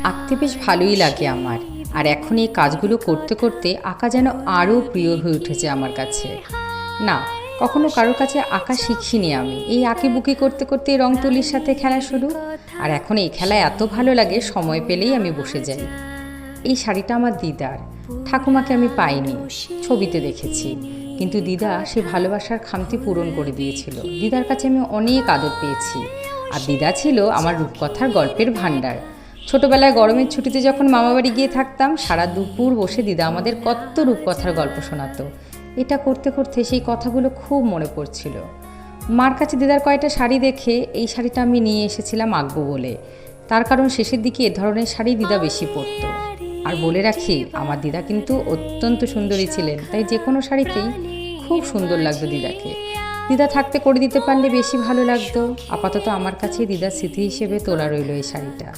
আঁকতে বেশ ভালোই লাগে আমার। আর এখন এই কাজগুলো করতে করতে আঁকা যেন আরও প্রিয় হয়ে উঠেছে আমার কাছে। না, কখনো কারোর কাছে আঁকা শিখিনি আমি। এই আঁকিবুকি করতে করতে রং তুলির সাথে খেলা শুরু। আর এখন এই খেলা এত ভালো লাগে, সময় পেলেই আমি বসে যাই। এই শাড়িটা আমার দিদার। ঠাকুমাকে আমি পাইনি, ছবিতে দেখেছি। কিন্তু দিদা সে ভালোবাসার খামতি পূরণ করে দিয়েছিল। দিদার কাছে আমি অনেক আদর পেয়েছি। আর দিদা ছিল আমার রূপকথার গল্পের ভাণ্ডার। ছোটবেলায় গরমের ছুটিতে যখন মামাবাড়ি গিয়ে থাকতাম, সারা দুপুর বসে দিদা আমাদের কত রূপকথার গল্প শোনাতো। এটা করতে করতে সেই কথাগুলো খুব মনে পড়ছিল। মার কাছে দিদার কয়েকটা শাড়ি দেখে এই শাড়িটা আমি নিয়ে এসেছিলাম আঁকবো বলে। তার কারণ শেষের দিকে এ ধরনের শাড়ি দিদা বেশি পরতো। আর বলে রাখি, আমার দিদা কিন্তু অত্যন্ত সুন্দরী ছিলেন, তাই যে কোনো শাড়িতেই খুব সুন্দর লাগতো দিদাকে। দিদা থাকতে করে দিতে পারলে বেশি ভালো লাগতো। আপাতত আমার কাছে দিদার স্মৃতি হিসেবে তোলা রইল এই শাড়িটা।